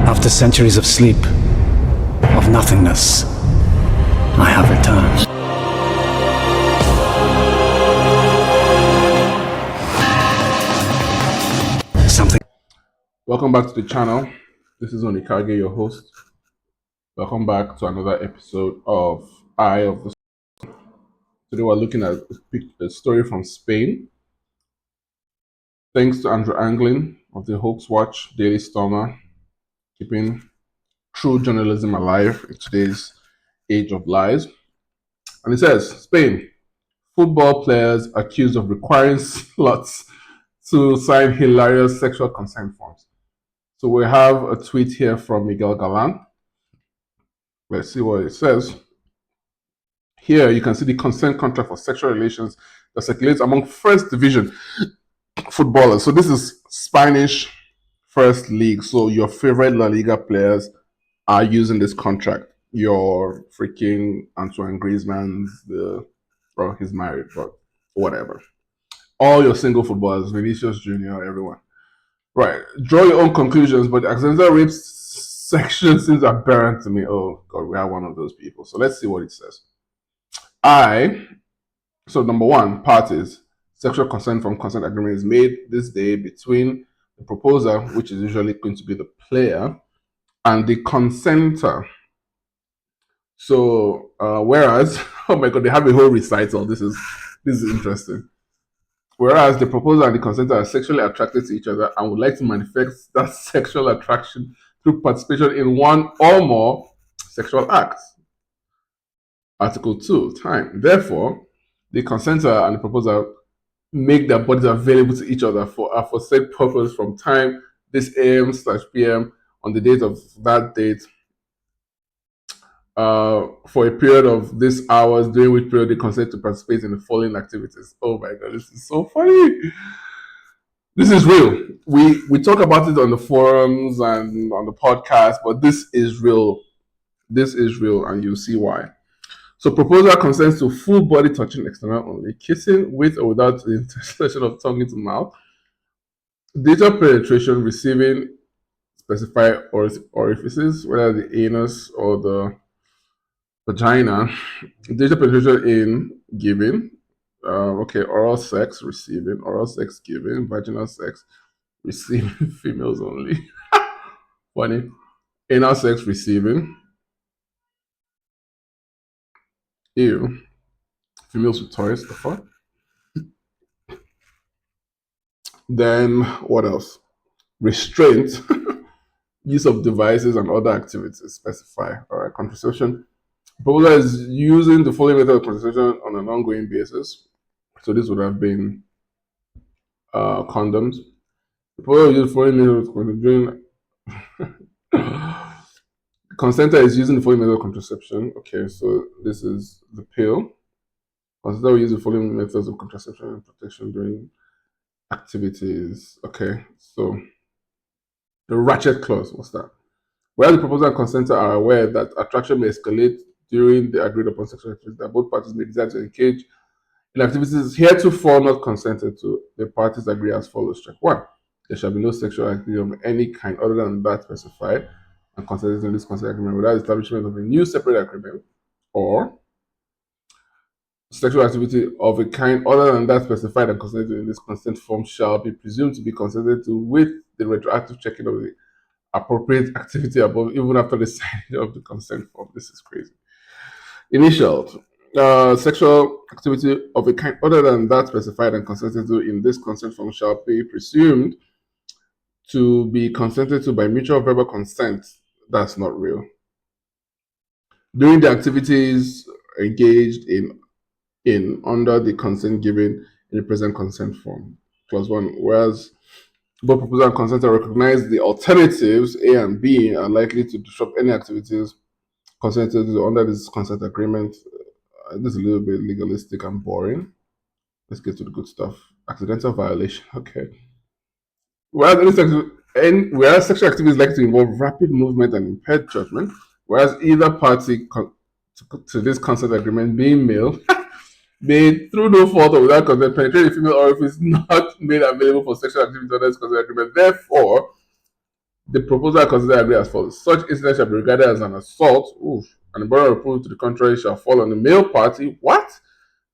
After centuries of sleep, of nothingness, I have returned. Something. Welcome back to the channel. This is Onikage, your host. Welcome back to another episode of Eye of the Storm. Today we're looking at a story from Spain. Thanks to Andrew Anglin of the Hoax Watch Daily Stormer, keeping true journalism alive in today's age of lies. And it says, Spain, football players accused of requiring sluts to sign hilarious sexual consent forms. So we have a tweet here from Miguel Galan. Let's see what it says. Here you can see the consent contract for sexual relations that circulates among first division footballers. So this is Spanish first league. So your favorite La Liga players are using this contract. Your freaking Antoine Griezmann's, bro, he's married, but whatever. All your single footballers, Vinicius Jr., everyone. Right. Draw your own conclusions, but the accidental rape section seems aberrant to me. Oh, God, we are one of those people. So let's see what it says. So number one, parties. Sexual consent from consent agreement is made this day between the proposer, which is usually going to be the player, and the consenter. So, whereas, oh my God, they have a whole recital. This is interesting. Whereas the proposer and the consenter are sexually attracted to each other and would like to manifest that sexual attraction through participation in one or more sexual acts. Article 2, time. Therefore, the consenter and the proposer make their bodies available to each other for said purpose from time this AM/PM on the date of that date for a period of this hours, during which period they consent to participate in the following activities. Oh my God, this is so funny. This is real. We talk about it on the forums and on the podcast, but this is real. This is real, and you'll see why. So proposer consents to full body touching external only, kissing with or without the intercession of tongue into mouth, data penetration, receiving specified orifices, whether the anus or the vagina, data penetration in giving, oral sex receiving, oral sex giving, vaginal sex receiving, females only. Funny. Anal sex receiving. Ew. Females with toys, the fuck? Then what else? Restraint, use of devices and other activities specify. All right, contraception. Proposer is using the following method of contraception on an ongoing basis. So this would have been condoms. The proposer uses the following method of contraception. Consenter is using the following method of contraception. Okay, so this is the pill. Consenter will use the following methods of contraception and protection during activities. Okay, so the ratchet clause, what's that? Whereas the proposer and consenter are aware that attraction may escalate during the agreed upon sexual activity, that both parties may desire to engage in activities heretofore not consented to, the parties agree as follows. Check 1. There shall be no sexual activity of any kind other than that specified and consented in this consent agreement without establishment of a new separate agreement, or sexual activity of a kind other than that specified and consented in this consent form shall be presumed to be consented to with the retroactive checking of the appropriate activity above, even after the signing of the consent form. This is crazy. Initials. Sexual activity of a kind other than that specified and consented to in this consent form shall be presumed to be consented to by mutual verbal consent. That's not real. During the activities engaged in under the consent given in the present consent form. Clause 1. Whereas both proposer and consenter recognize the alternatives A and B are likely to disrupt any activities consented to under this consent agreement. This is a little bit legalistic and boring. Let's get to the good stuff. Accidental violation. Okay. Whereas sexual activity is likely to involve rapid movement and impaired judgment, whereas either party to this consent agreement being male may, through no fault or without consent, penetrate the female orifice not made available for sexual activity under this consent agreement. Therefore, The proposal considered agreed as follows. Such incident shall be regarded as an assault, oof, and the burden of proof to the contrary shall fall on the male party. What?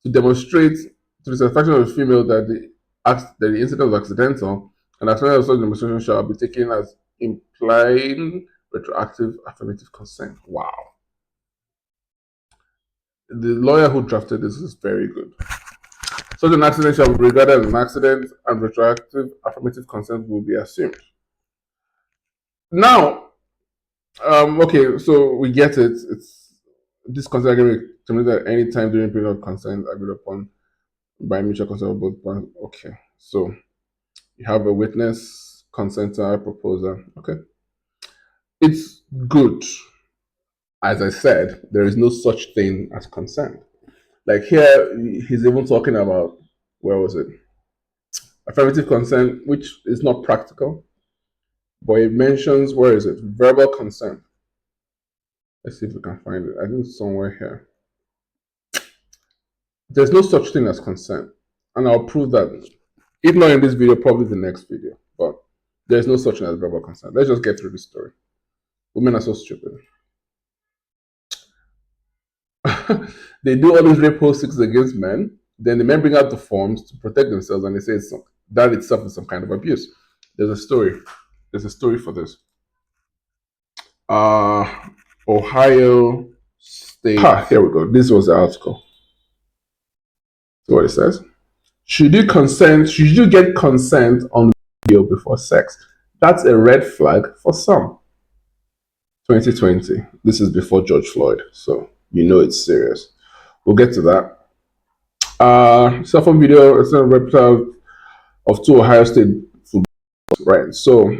To demonstrate to the satisfaction of the female that the incident was accidental, and as well as such demonstration shall be taken as implying retroactive affirmative consent. Wow. The lawyer who drafted this is very good. Such an accident shall be regarded as an accident, and retroactive affirmative consent will be assumed. Now, okay, so we get it. It's this consent agreement terminated at any time during period of consent agreed upon by mutual consent of both parties. Okay, so you have a witness, consenter, proposer. Okay, it's good. As I said, there is no such thing as consent. Like here, he's even talking about, where was it? Affirmative consent, which is not practical, but it mentions, where is it? Verbal consent. Let's see if we can find it. I think it's somewhere here. There's no such thing as consent. And I'll prove that, if not in this video, probably the next video. But there's no such thing as verbal consent. Let's just get through this story. Women are so stupid. They do all these rape hoaxes against men. Then the men bring out the forms to protect themselves, and they say that itself is some kind of abuse. There's a story. There's a story for this. Ohio State. Here we go. This was the article. See what it says. Should you consent? Should you get consent on video before sex? That's a red flag for some. 2020. This is before George Floyd, so you know it's serious. We'll get to that. Cell phone video is a replica of two Ohio State footballers, right? So,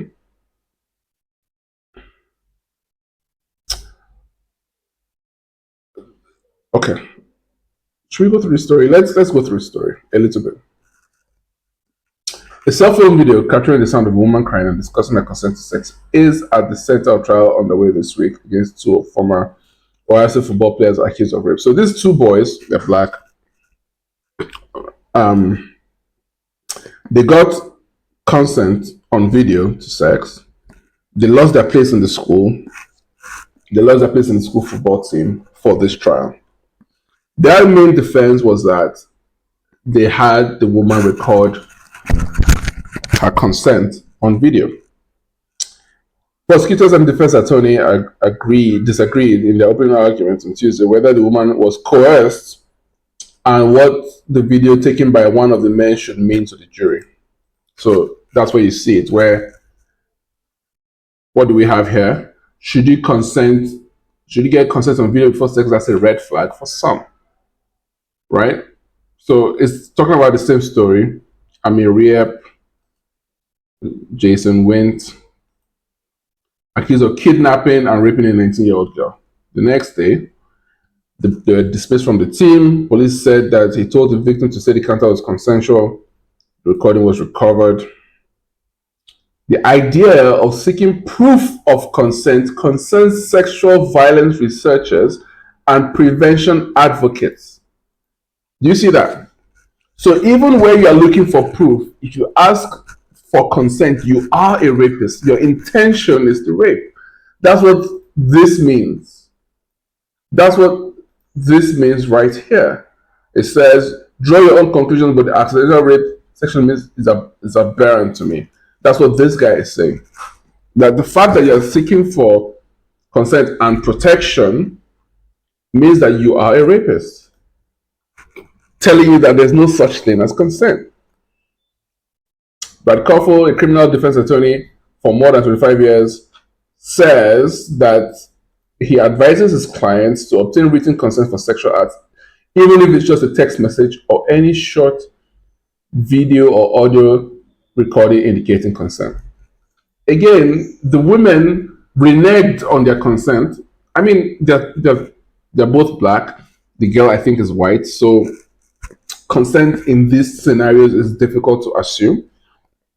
okay. Should we go through the story? Let's go through the story a little bit. A cell phone video capturing the sound of a woman crying and discussing her consent to sex is at the center of trial underway this week against two former Ohio State football players accused of rape. So these two boys, they're black. They got consent on video to sex. They lost their place in the school. They lost their place in the school football team for this trial. Their main defense was that they had the woman record her consent on video. Prosecutors and defense attorney disagreed in their opening arguments on Tuesday whether the woman was coerced and what the video taken by one of the men should mean to the jury. So that's where you see it, where, what do we have here? Should you consent? Should you get consent on video before sex? That's a red flag for some, right? So it's talking about the same story. Amir Riep, Jason Wint, accused of kidnapping and raping a 19-year-old girl. The next day, they were dismissed from the team. Police said that he told the victim to say the encounter was consensual. The recording was recovered. The idea of seeking proof of consent concerns sexual violence researchers and prevention advocates. Do you see that? So even when you are looking for proof, if you ask for consent, you are a rapist. Your intention is to rape. That's what this means. That's what this means right here. It says, draw your own conclusions, but the accidental rape section is aberrant to me. That's what this guy is saying. That the fact that you're seeking for consent and protection means that you are a rapist. Telling you that there's no such thing as consent. Brad Koffel, a criminal defense attorney for more than 25 years, says that he advises his clients to obtain written consent for sexual acts, even if it's just a text message or any short video or audio recording indicating consent. Again, the women reneged on their consent. I mean, they're both black. The girl, I think, is white. So consent in these scenarios is difficult to assume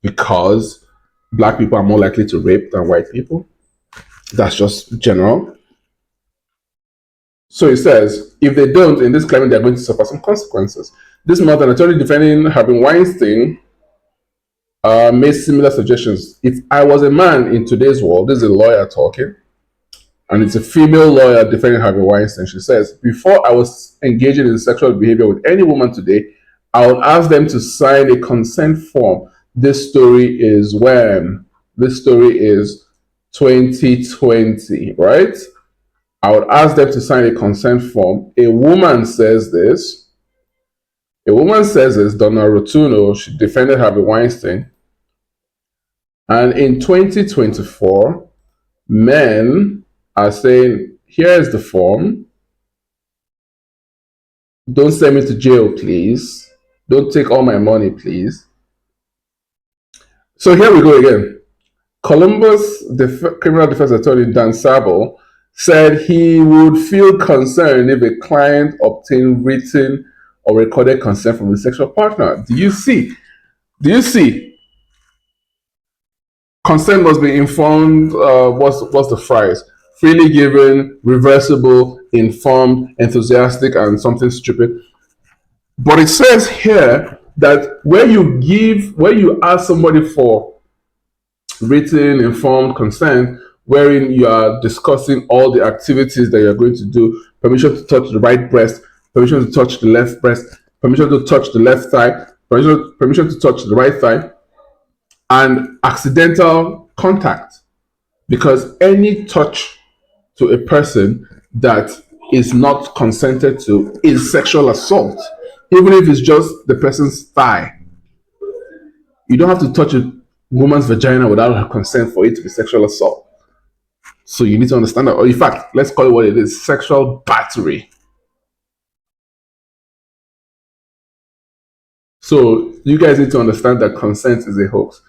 because black people are more likely to rape than white people. That's just general. So it says, if they don't, in this climate, they're going to suffer some consequences. This month, an attorney defending Harvey Weinstein made similar suggestions. If I was a man in today's world, this is a lawyer talking, and it's a female lawyer defending Harvey Weinstein. She says, before I was engaging in sexual behavior with any woman today, I would ask them to sign a consent form. This story is when? This story is 2020, right? I would ask them to sign a consent form. A woman says this. Donna Rotuno, she defended Harvey Weinstein. And in 2024, men are saying, here's the form. Don't send me to jail, please. Don't take all my money, please. So here we go again. Columbus criminal defense attorney Dan Sabo said he would feel concerned if a client obtained written or recorded consent from his sexual partner. Do you see? Consent must be informed. What's the phrase? Freely given, reversible, informed, enthusiastic, and something stupid. But it says here that where you ask somebody for written, informed consent, wherein you are discussing all the activities that you're going to do, permission to touch the right breast, permission to touch the left breast, permission to touch the left thigh, permission to touch the right thigh, and accidental contact. Because any touch to a person that is not consented to is sexual assault, even if it's just the person's thigh. You don't have to touch a woman's vagina without her consent for it to be sexual assault. So you need to understand that, or in fact, let's call it what it is: sexual battery. So you guys need to understand that consent is a hoax.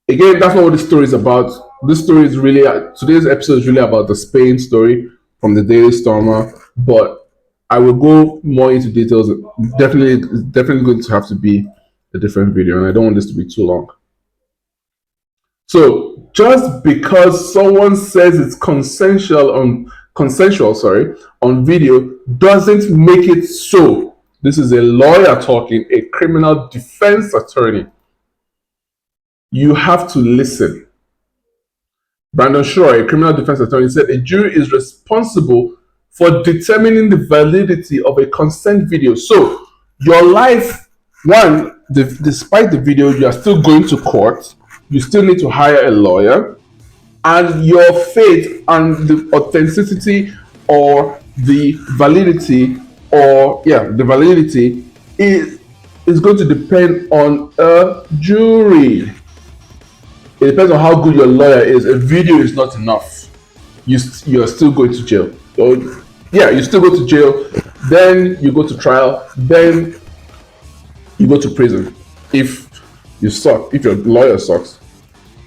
Again, that's not what this story is about. This story is really, today's episode is really about the Spain story from the Daily Stormer, but I will go more into details. Definitely going to have to be a different video, and I don't want this to be too long. So just because someone says it's consensual on video doesn't make it so. This is a lawyer talking, a criminal defense attorney. You have to listen. Brandon Shaw, a criminal defense attorney, said a jury is responsible for determining the validity of a consent video. So your life, despite the video, you are still going to court. You still need to hire a lawyer, and your faith and the authenticity or the validity is going to depend on a jury. It depends on how good your lawyer is. A video is not enough. You're still going to jail. You still go to jail, then you go to trial, then you go to prison. If you suck, if your lawyer sucks.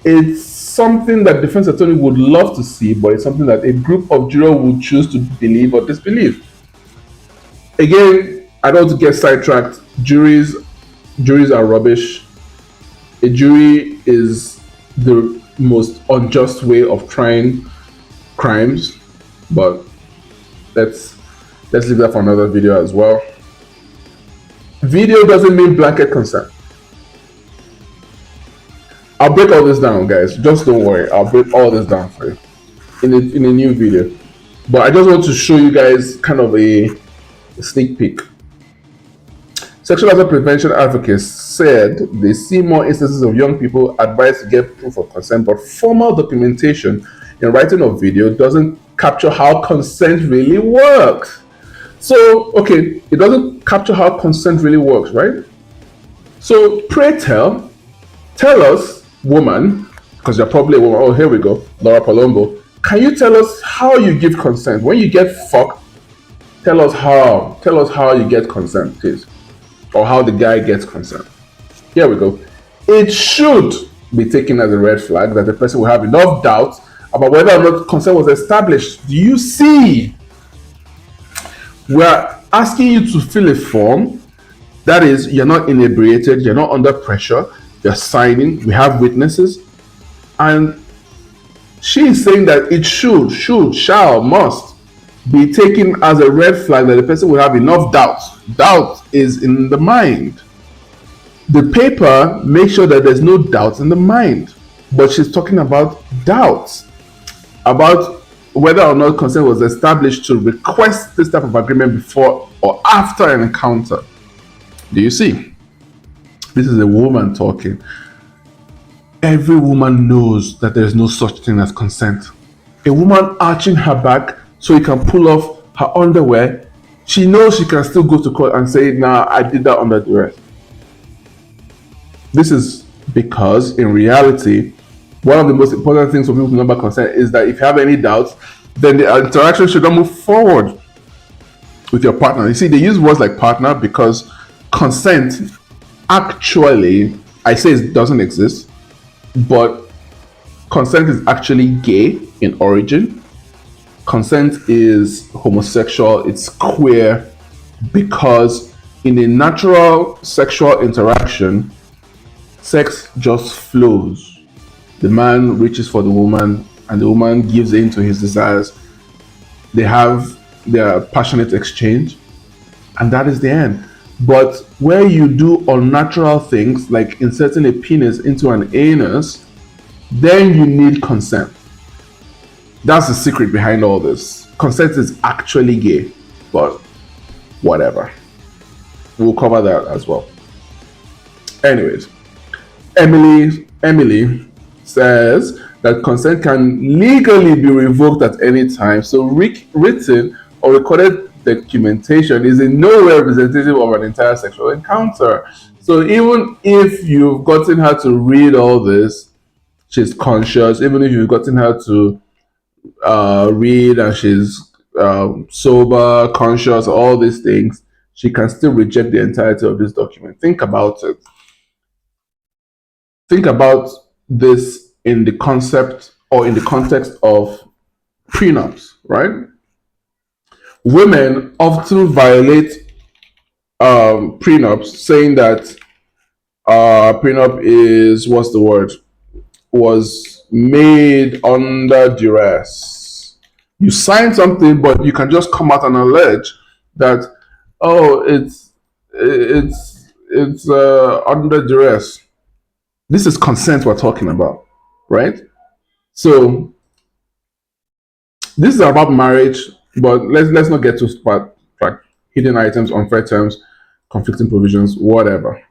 It's something that defense attorney would love to see, but it's something that a group of jurors would choose to believe or disbelieve. Again, I don't want to get sidetracked. Juries are rubbish. A jury is the most unjust way of trying crimes, but let's leave that for another video as well. Video doesn't mean blanket consent. I'll break all this down, guys. Just don't worry. I'll break all this down for you in a new video. But I just want to show you guys kind of a sneak peek. Sexual assault prevention advocates said they see more instances of young people advised to get proof of consent, but formal documentation in writing or video doesn't capture how consent really works. So, okay, it doesn't capture how consent really works, right? So, pray tell us, woman, because you're probably a woman. Oh, here we go, Laura Palombo. Can you tell us how you give consent? When you get fucked, tell us how. Tell us how you get consent, please. Or how the guy gets consent. Here we go. It should be taken as a red flag that the person will have enough doubt about whether or not consent was established. Do you see? We're asking you to fill a form. That is, you're not inebriated, you're not under pressure, you're signing, we have witnesses. And she is saying that it should, shall, must be taken as a red flag that the person will have enough doubt. Doubt is in the mind. The paper makes sure that there's no doubt in the mind, but she's talking about doubts about whether or not consent was established to request this type of agreement before or after an encounter. Do you see? This is a woman talking. Every woman knows that there is no such thing as consent. A woman arching her back so he can pull off her underwear, she knows she can still go to court and say, nah, I did that under duress. This is because, in reality, one of the most important things for people to know about consent is that if you have any doubts, then the interaction should not move forward with your partner. You see, they use words like partner because consent actually, I say it doesn't exist, but consent is actually gay in origin. Consent is homosexual, it's queer, because in a natural sexual interaction, sex just flows. The man reaches for the woman and the woman gives in to his desires. They have their passionate exchange, and that is the end. But where you do unnatural things like inserting a penis into an anus, then you need consent. That's the secret behind all this. Consent is actually gay, but whatever. We'll cover that as well. Anyways, Emily says that consent can legally be revoked at any time. So written or recorded documentation is in no way representative of an entire sexual encounter. So even if you've gotten her to read all this, she's conscious. Even if you've gotten her to read and she's sober, conscious, all these things, she can still reject the entirety of this document. Think about it. Think about this in the concept or in the context of prenups, right? Women often violate prenups, saying that prenup is, what's the word? Was made under duress. You sign something, but you can just come out and allege that, oh, it's under duress. This is consent we're talking about, right? So this is about marriage, but let's not get too far. Like hidden items, unfair terms, conflicting provisions, whatever.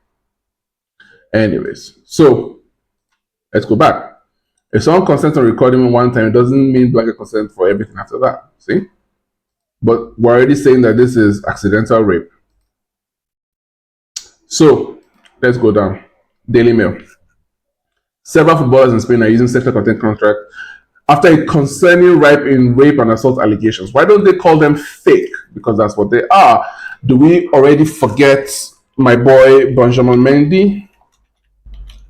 Anyways, so let's go back. If someone consents on recording one time, it doesn't mean blanket consent for everything after that. See? But we're already saying that this is accidental rape. So let's go down. Daily Mail. Several footballers in Spain are using sexual content contract after a concerning rape and assault allegations. Why don't they call them fake? Because that's what they are. Do we already forget my boy Benjamin Mendy?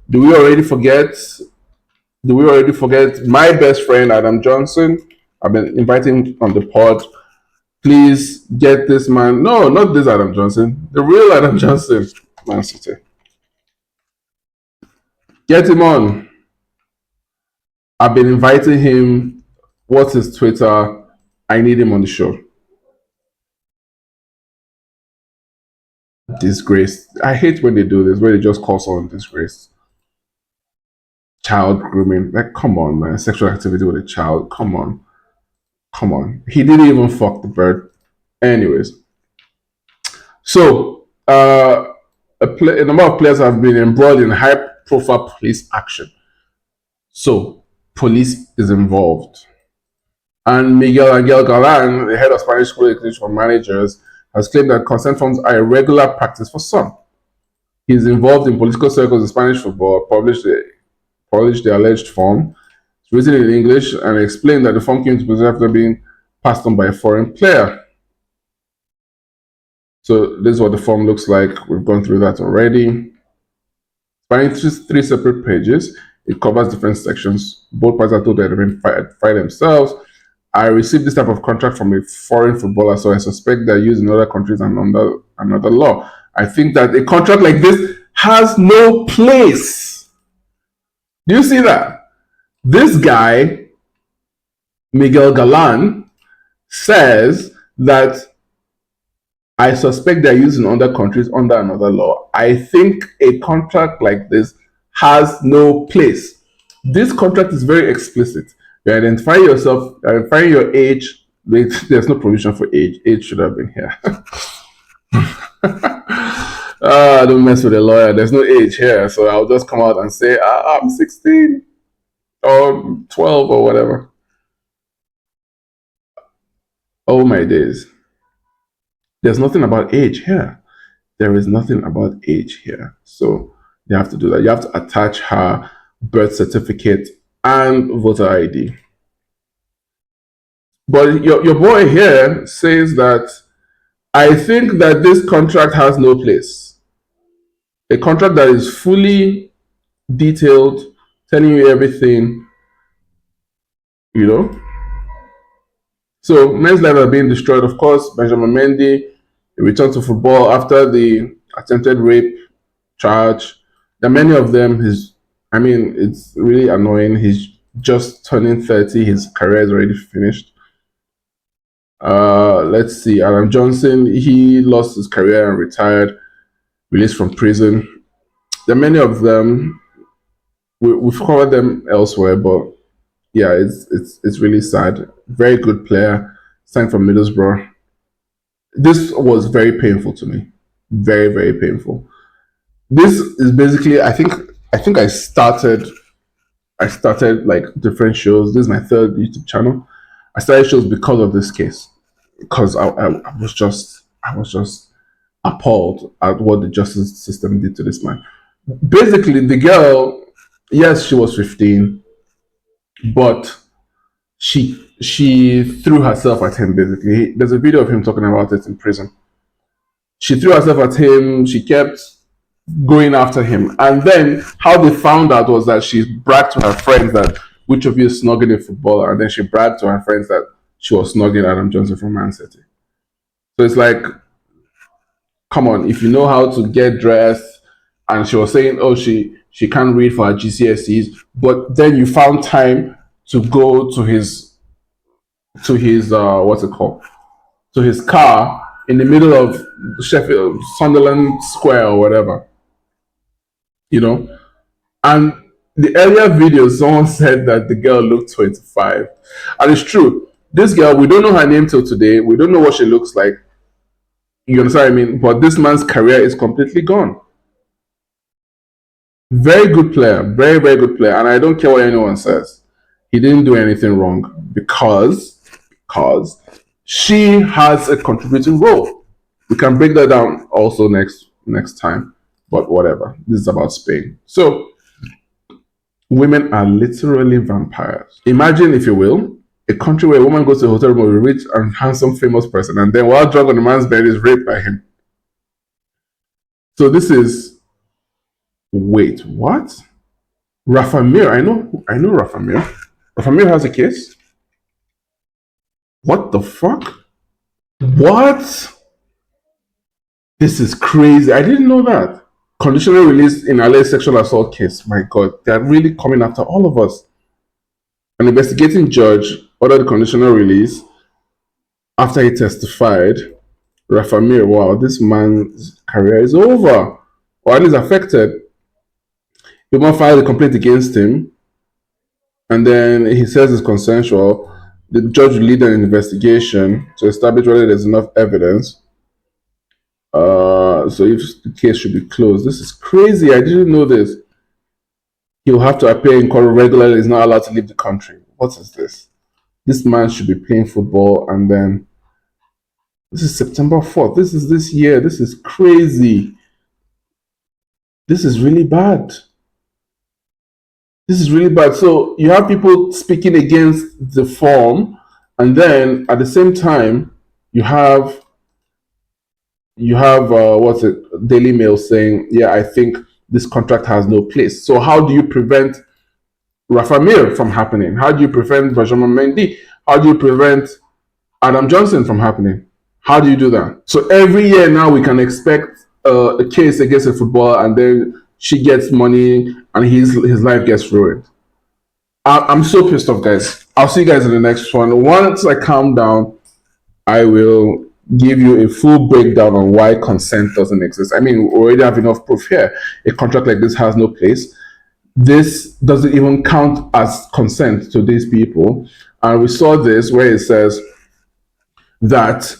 Do we already forget my best friend Adam Johnson? I've been inviting him on the pod. Please get this man. No, not this Adam Johnson. The real Adam Johnson. Man City. Get him on. I've been inviting him. What's his Twitter? I need him on the show. Disgrace. I hate when they do this, where they just call someone disgrace. Child grooming. Like, come on, man. Sexual activity with a child. Come on. He didn't even fuck the bird. Anyways. So, a number of players have been embroiled in high-profile police action. So, police is involved. And Miguel Angel Galan, the head of Spanish School Education for Managers, has claimed that consent forms are a regular practice for some. He's involved in political circles in Spanish football, published the alleged form. It's written in English and explained that the form came to possession after being passed on by a foreign player. So this is what the form looks like. We've gone through that already. Spanning three separate pages, it covers different sections. Both parties are told that they fight themselves. I received this type of contract from a foreign footballer, so I suspect they're used in other countries and under another law. I think that a contract like this has no place. Do you see that? This guy, Miguel Galan, says that I suspect they're used in other countries under another law. I think a contract like this has no place. This contract is very explicit. You identify yourself, identify your age. There's no provision for age. Age should have been here. Don't mess with a lawyer. There's no age here. So I'll just come out and say, I'm 16 or 12 or whatever. Oh my days. There's nothing about age here. There is nothing about age here. So you have to do that. You have to attach her birth certificate and voter ID. But your boy here says that I think that this contract has no place. A contract that is fully detailed, telling you everything, you know. So men's lives are being destroyed. Of course, Benjamin Mendy returned to football after the attempted rape charge. There are many of them. It's really annoying. He's just turning 30. His career is already finished. Let's see. Adam Johnson, he lost his career and retired, released from prison. There are many of them. We've covered them elsewhere, but yeah, it's really sad. Very good player, signed from Middlesbrough. This was very painful to me. Very, very painful. This is basically, I think I started like different shows. This is my third YouTube channel. I started shows because of this case. Because I was just appalled at what the justice system did to this man. Basically, the girl, yes, she was 15, but she threw herself at him. Basically, there's a video of him talking about it in prison. She threw herself at him. She kept going after him, and then how they found out was that she bragged to her friends that which of you is snogging a footballer, and then she bragged to her friends that she was snogging Adam Johnson from Man City. So it's like, come on, if you know how to get dressed, and she was saying, oh, she can't read for her GCSEs, but then you found time to go to his what's it called, to his car in the middle of Sheffield Sunderland Square or whatever, you know. And the earlier video, someone said that the girl looked 25, and it's true. This girl, we don't know her name till today. We don't know what she looks like. You understand what I mean? But this man's career is completely gone. Very good player, very, very good player. And I don't care what anyone says. He didn't do anything wrong because she has a contributing role. We can break that down also next time. But whatever. This is about Spain. So women are literally vampires. Imagine, if you will, a country where a woman goes to a hotel room with a rich and handsome famous person, and then while drunk on the man's bed is raped by him. So this is, wait, what? Rafa Mir, I know Rafa Mir. Rafa Mir has a case. What the fuck? What? This is crazy. I didn't know that. Conditional release in LA sexual assault case. My God, they're really coming after all of us. An investigating judge ordered conditional release after he testified. Rafa Mir, wow, this man's career is over, or at least affected. The man filed a complaint against him, and then he says it's consensual. The judge will lead an investigation to establish whether there's enough evidence. So if the case should be closed. This is crazy. I didn't know this. He'll have to appear in court regularly. He's not allowed to leave the country. What is this? This man should be playing football, and then this is September 4th. This is this year. This is crazy. This is really bad. This is really bad. So you have people speaking against the form, and then at the same time, you have what's it, Daily Mail saying, yeah, I think this contract has no place. So how do you prevent Rafa Mir from happening? How do you prevent Benjamin Mendy? How do you prevent Adam Johnson from happening? How do you do that? So every year now we can expect a case against a footballer, and then she gets money and his life gets ruined. I'm so pissed off, guys. I'll see you guys in the next one. Once I calm down, I will give you a full breakdown on why consent doesn't exist. I mean, we already have enough proof here. A contract like this has no place. This doesn't even count as consent to these people. And we saw this where it says that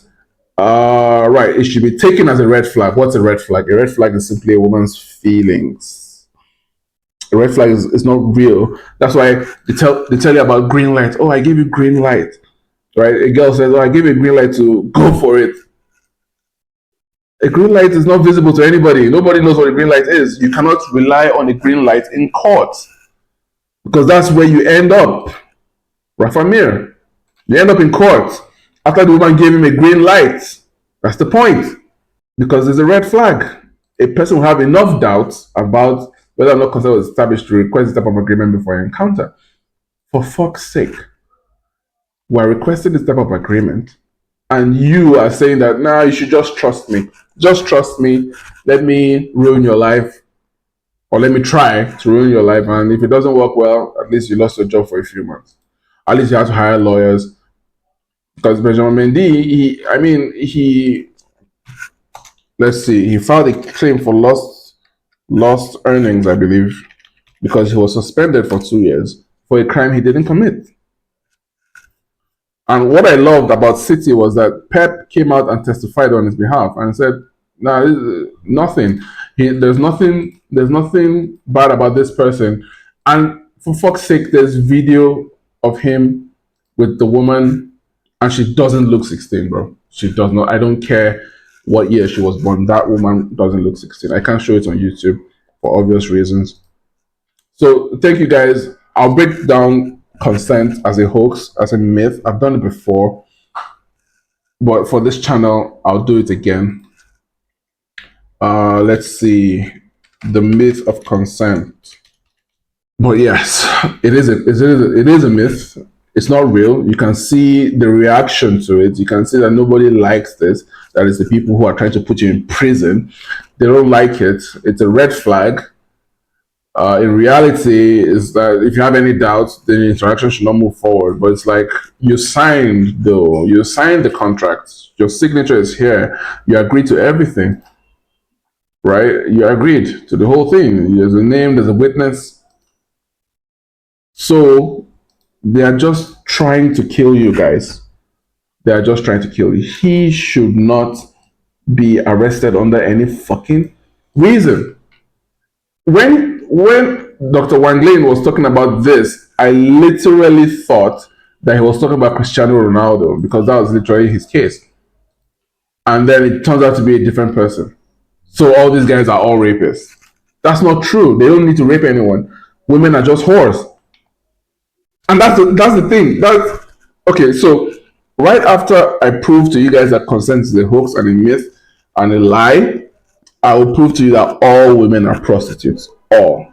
right, it should be taken as a red flag. What's a red flag? A red flag is simply a woman's feelings. A red flag is not real. That's why they tell you about green light. Oh, I gave you green light. Right? A girl says, oh, I gave you a green light to go for it. A green light is not visible to anybody. Nobody knows what a green light is. You cannot rely on a green light in court because that's where you end up. Rafa, you end up in court after the woman gave him a green light. That's the point. Because there's a red flag. A person will have enough doubts about whether or not consent was established to request this type of agreement before an encounter. For fuck's sake, we're requesting this type of agreement, and you are saying that, nah, you should just trust me. Just trust me. Let me ruin your life, or let me try to ruin your life. And if it doesn't work well, at least you lost your job for a few months. At least you have to hire lawyers. Because Benjamin Mendy, he filed a claim for lost earnings, I believe, because he was suspended for 2 years for a crime he didn't commit. And what I loved about City was that Pep came out and testified on his behalf and said, "No, nothing. There's nothing bad about this person." And for fuck's sake, there's video of him with the woman, and she doesn't look 16, bro. She does not. I don't care what year she was born. That woman doesn't look 16. I can't show it on YouTube for obvious reasons. So thank you guys. I'll break down consent as a hoax, as a myth. I've done it before, but for this channel, I'll do it again. Let's see, the myth of consent. But yes, it is a myth. It's not real. You can see the reaction to it. You can see that nobody likes this. That is the people who are trying to put you in prison. They don't like it. It's a red flag. In reality, is that if you have any doubts, then the interaction should not move forward. But it's like you signed the contract. Your signature is here. You agreed to everything, right? You agreed to the whole thing. There's a name. There's a witness. So they are just trying to kill you guys. They are just trying to kill you. He should not be arrested under any fucking reason. When Dr. Wang Lin was talking about this, I literally thought that he was talking about Cristiano Ronaldo, because that was literally his case. And then it turns out to be a different person. So all these guys are all rapists. That's not true. They don't need to rape anyone. Women are just whores. And that's the thing. Okay, so right after I prove to you guys that consent is a hoax and a myth and a lie, I will prove to you that all women are prostitutes. All.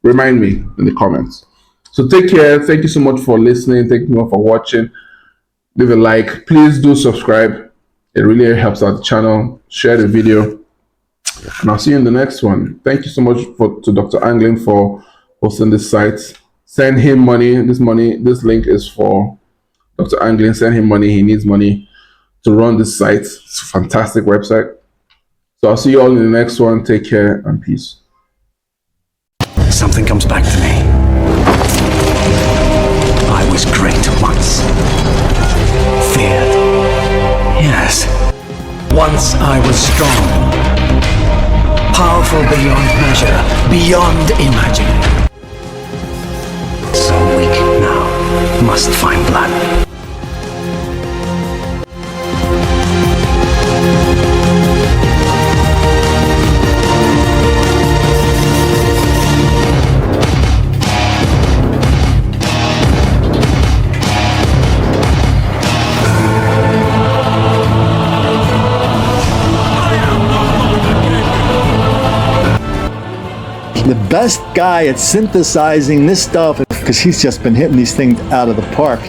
Remind me in the comments. So take care. Thank you so much for listening. Thank you for watching. Leave a like. Please do subscribe. It really helps out the channel. Share the video. And I'll see you in the next one. Thank you so much to Dr. Wang Lin for hosting this site. Send him money. This link is for Dr. Wang Lin. Send him money. He needs money to run this site. It's a fantastic website. So I'll see you all in the next one. Take care and peace. Something comes back to me. I was great once. Feared. Yes. Once I was strong. Powerful beyond measure. Beyond imagining. So weak now. Must find blood. The best guy at synthesizing this stuff, because he's just been hitting these things out of the park.